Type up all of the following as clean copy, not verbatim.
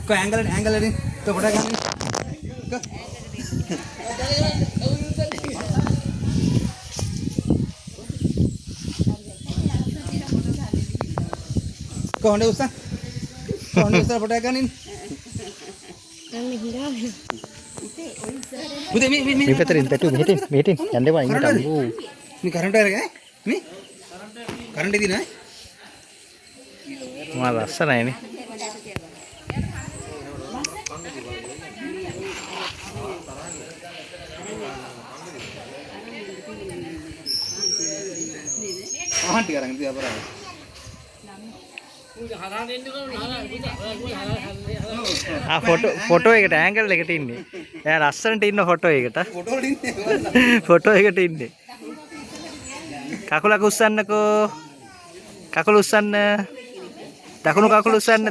Kau angle ini, tu pada kan? Kau hendak usah pada kan ini? මේ පැතරින් පැටු මෙහෙටින් යන්න එපා ඉන්නට අම්බෝ Ini current ada kan? Ini current ini na? මා ලස්සනයිනේ Ahan tiga orang itu apa lagi? Photo එකට angle එකට ඉන්නේ. එයා ලස්සනට ඉන්න ෆොටෝ එකට. Foto ini. ෆොටෝ එකට ඉන්නේ. කකුලක් උස්සන්නකෝ. කකුල උස්සන්න. දකුණු කකුල උස්සන්න.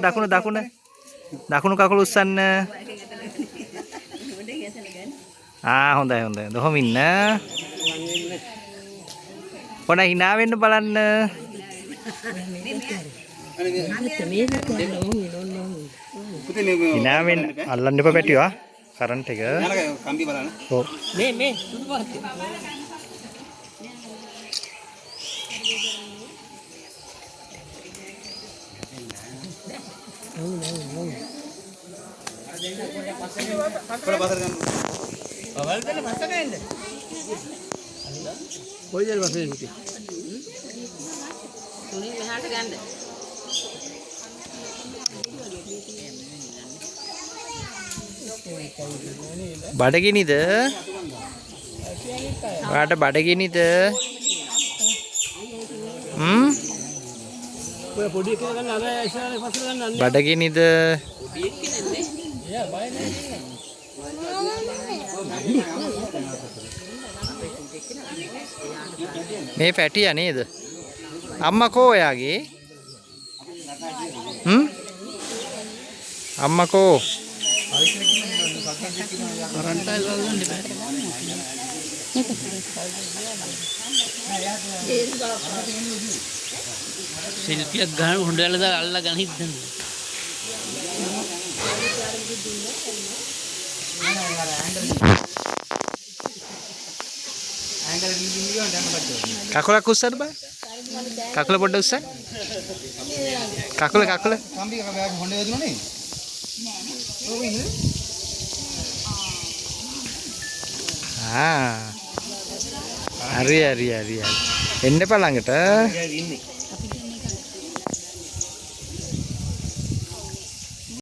දකුණු කකුල උස්සන්න. හොඳයි. කොහොම ඉන්න? පොඩ hina වෙන්න බලන්න. hina වෙන්න අල්ලන්න එපා පැටිවා. කරන්ට් එක. Kambi balana. ඔව්. මේ Pada pasar kan? අවල් දෙන්න පස්සට එන්න. Kau jadi pasar ini. තුනින් මෙහාට ගන්න. බඩගිනිද? ඔයාට බඩගිනිද? ඔය පොඩි එකේ ගන්න අර ඉස්සරහට පස්සට ගන්න. බඩගිනිද? පොඩි එක්කේ නෙන්නේ. එයා බය නැහැ. මේ පැටියා නේද? අම්මා කෝ ඔයාගේ? අම්මා කෝ? ශිල්පියක් ගන්න හොඬවල දාලා අල්ල ගනිද්දන. කකුලක් උස්සන්න බෑ. කකුල පොඩ්ඩක් උස්සන්න. කකුල. Kambi kakak Honda itu nih. Oh ini. හරි. එන්න එපා ළඟට.